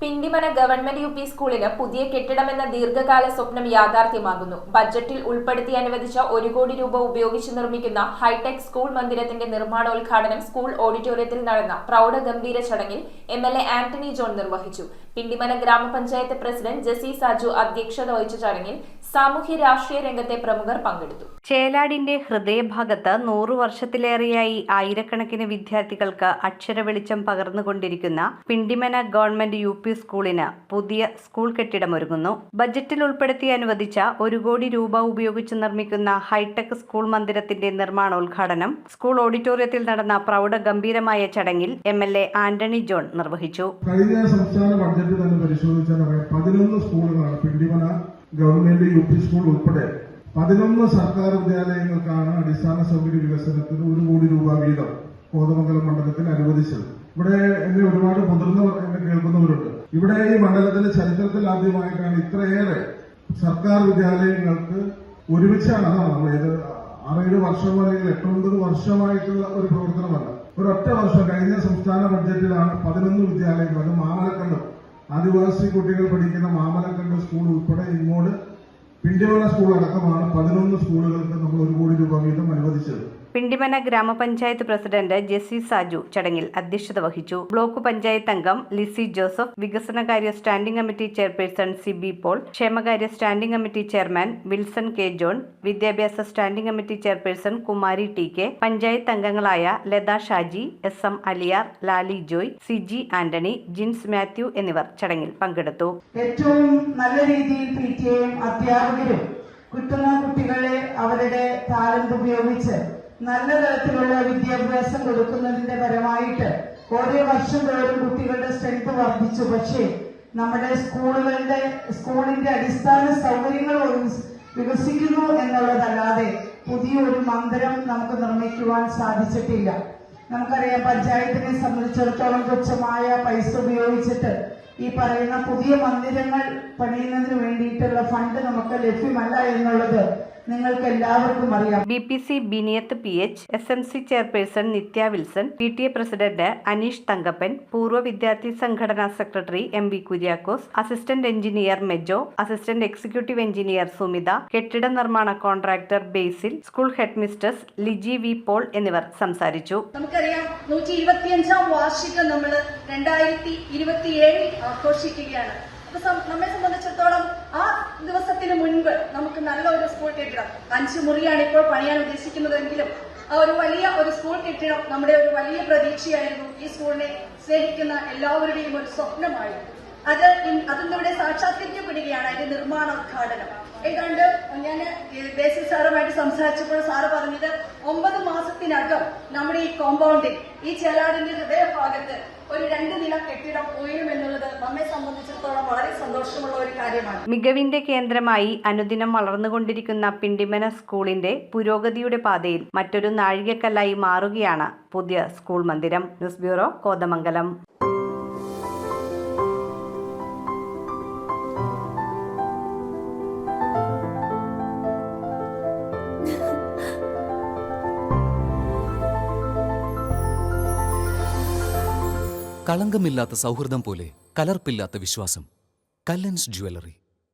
Pindimana government U P സ്കൂളിന് പുതിയ കെട്ടിടമെന്ന ദീർഘകാല സ്വപ്നം യാഥാർത്ഥ്യമാകുന്നു. ബജറ്റിൽ ഉൾപ്പെടുത്തി അനുവദിച്ച 1 കോടി രൂപ ഉപയോഗിച്ച് നിർമ്മിക്കുന്ന ഹൈടെക് സ്കൂൾ മന്ദിരത്തിന്റെ നിർമ്മാണോദ്ഘാടനം സ്കൂൾ ഓഡിറ്റോറിയത്തിൽ നടന്ന പ്രൗഢഗംഭീര ചടങ്ങിൽ MLA ആന്റണി ജോൺ നിർവഹിച്ചു. പിണ്ടിമന ഗ്രാമപഞ്ചായത്ത് പ്രസിഡന്റ് ജെസി സാജു അധ്യക്ഷത വഹിച്ച ചടങ്ങിൽ സാമൂഹ്യ രാഷ്ട്രീയ രംഗത്തെ പ്രമുഖർ പങ്കെടുത്തു. ചേലാടിന്റെ ഹൃദയഭാഗത്ത് 100 വർഷത്തിലേറെയായി ആയിരക്കണക്കിന് വിദ്യാർത്ഥികൾക്ക് അക്ഷരവെളിച്ചം പകർന്നുകൊണ്ടിരിക്കുന്ന പിണ്ടിമന ഗവൺമെന്റ് യു പി സ്കൂളിന് പുതിയ സ്കൂൾ കെട്ടിടമൊരുങ്ങുന്നു. ബജറ്റിൽ ഉൾപ്പെടുത്തി അനുവദിച്ച 1 കോടി രൂപ ഉപയോഗിച്ച് നിർമ്മിക്കുന്ന ഹൈടെക് സ്കൂൾ മന്ദിരത്തിന്റെ നിർമ്മാണോദ്ഘാടനം സ്കൂൾ ഓഡിറ്റോറിയത്തിൽ നടന്ന പ്രൗഢഗംഭീരമായ ചടങ്ങിൽ MLA ആന്റണി ജോൺ നിർവഹിച്ചു. കഴിഞ്ഞ സംസ്ഥാന ബഡ്ജറ്റ് തന്നെ പരിശോധിച്ചാൽ 11 സ്കൂളുകളാണ് Pindimana government U P school ഉൾപ്പെടെ 11 സർക്കാർ വിദ്യാലയങ്ങൾക്കാണ് അടിസ്ഥാന സൗകര്യ വികസനത്തിന് 1 കോടി രൂപ വീതം കോതമംഗലം മണ്ഡലത്തിൽ അനുവദിച്ചത്. ഇവിടെ എന്നെ ഒരുപാട് മുതിർന്നവർ എന്നെ കേൾക്കുന്നവരുണ്ട്. ഇവിടെ ഈ മണ്ഡലത്തിലെ ചരിത്രത്തിൽ ആദ്യമായിട്ടാണ് ഇത്രയേറെ സർക്കാർ വിദ്യാലയങ്ങൾക്ക് ഒരുമിച്ചാണ്. അതാണ് ഇത് 6-7 വർഷം അല്ലെങ്കിൽ 8-9 വർഷമായിട്ടുള്ള ഒരു പ്രവർത്തനമല്ല. ഒരൊറ്റ വർഷം കഴിഞ്ഞ സംസ്ഥാന ബഡ്ജറ്റിലാണ് 11 വിദ്യാലയങ്ങൾ, അത് മാമലക്കണ്ടം ആദിവാസി കുട്ടികൾ പഠിക്കുന്ന മാമലക്കണ്ടം സ്കൂൾ ഉൾപ്പെടെ ഇങ്ങോട്ട് പിണ്ടിമന സ്കൂൾ അടക്കമാണ് 11 സ്കൂളുകൾക്ക് നമ്മൾ 1 കോടി രൂപ വീതം അനുവദിച്ചത്. പിണ്ടിമന ഗ്രാമപഞ്ചായത്ത് പ്രസിഡന്റ് ജെസി സാജു ചടങ്ങിൽ അധ്യക്ഷത വഹിച്ചു. ബ്ലോക്ക് പഞ്ചായത്ത് അംഗം ലിസി ജോസഫ്, വികസനകാര്യ standing committee chairperson Sibi Paul, ക്ഷേമകാര്യ standing committee chairman Wilson K John, വിദ്യാഭ്യാസ standing committee chairperson Kumari T K, panchayat അംഗങ്ങളായ ലത ഷാജി, SM അലിയാർ, ലാലി ജോയ്, സിജി ആന്റണി, ജിൻസ് മാത്യു എന്നിവർ ചടങ്ങിൽ പങ്കെടുത്തു. ഏറ്റവും നല്ല രീതിയിൽ PTA-യും അധ്യാപകരും കിട്ടുന്ന കുട്ടികളെ അവരുടെ ടാലന്റ് ഉപയോഗിച്ച് നല്ല തരത്തിലുള്ള വിദ്യാഭ്യാസം കൊടുക്കുന്നതിന്റെ പരമായിട്ട് ഓരോ വർഷം തോറും കുട്ടികളുടെ സ്ട്രെങ്ത് വർദ്ധിച്ചു. പക്ഷേ നമ്മുടെ സ്കൂളിന്റെ അടിസ്ഥാന സൗകര്യങ്ങൾ വികസിക്കുന്നു എന്നുള്ളതല്ലാതെ പുതിയൊരു മന്ദിരം നമുക്ക് നിർമ്മിക്കുവാൻ സാധിച്ചിട്ടില്ല. നമുക്കറിയാം, പഞ്ചായത്തിനെ സംബന്ധിച്ചിടത്തോളം തുച്ഛമായ പൈസ ഉപയോഗിച്ചിട്ട് ഈ പറയുന്ന പുതിയ മന്ദിരങ്ങൾ പണിയുന്നതിന് വേണ്ടിയിട്ടുള്ള ഫണ്ട് നമുക്ക് ലഭ്യമല്ല എന്നുള്ളത് നിങ്ങൾക്ക് എല്ലാവർക്കും അറിയാം. BPC Biniyath PH, SMC chairperson Nithya Wilson, PTA president Aneesh Thankappan, പൂർവ്വ വിദ്യാർത്ഥി സംഘടനാ secretary MV Kuriakose, assistant engineer Mejo, assistant executive engineer Sumitha, കെട്ടിട നിർമ്മാണ contractor Basil, school headmistress Liji V Paul എന്നിവർ സംസാരിച്ചു. നമുക്കറിയാം, 125ാം വാർഷികം നമ്മൾ 2027 ആഘോഷിക്കുകയാണ്. നമ്മെ സംബന്ധിച്ചിടത്തോളം ആ ദിവസത്തിന് മുൻപ് നമുക്ക് നല്ല ഒരു സ്കൂൾ കെട്ടിടം, 5 മുറിയാണ് ഇപ്പോൾ പണിയാൻ ഉദ്ദേശിക്കുന്നതെങ്കിലും ഒരു വലിയ ഒരു സ്കൂൾ കെട്ടിടം നമ്മുടെ ഒരു വലിയ പ്രതീക്ഷയായിരുന്നു. ഈ സ്കൂളിനെ സ്നേഹിക്കുന്ന എല്ലാവരുടെയും ഒരു സ്വപ്നമായിരുന്നു. അതിന്നിവിടെ സാക്ഷാത്കരിക്കപ്പെടുകയാണ്. അതിന്റെ നിർമ്മാണോദ്ഘാടനം ഏതാണ്ട് ഞാൻ ബേസിൽ സാറുമായിട്ട് സംസാരിച്ചപ്പോൾ സാറ് പറഞ്ഞത് 9 മാസത്തിനകം നമ്മുടെ ഈ കോമ്പൗണ്ടിൽ, ഈ ചേലാടിന്റെ ഹൃദയഭാഗത്ത് ഒരു 2 നില കെട്ടിടം ഉയരുമെന്നുള്ളത് നമ്മെ സംബന്ധിച്ചിടത്തോളം വളരെ സന്തോഷമുള്ള ഒരു കാര്യമാണ്. മികവിന്റെ കേന്ദ്രമായി അനുദിനം വളർന്നുകൊണ്ടിരിക്കുന്ന പിണ്ടിമന സ്കൂളിന്റെ പുരോഗതിയുടെ പാതയിൽ മറ്റൊരു നാഴികക്കല്ലായി മാറുകയാണ് പുതിയ സ്കൂൾ മന്ദിരം. News bureau, Kothamangalam. കളങ്കമില്ലാത്ത സൗഹൃദം പോലെ കലർപ്പില്ലാത്ത വിശ്വാസം. കല്ലൻസ് ജ്വല്ലറി.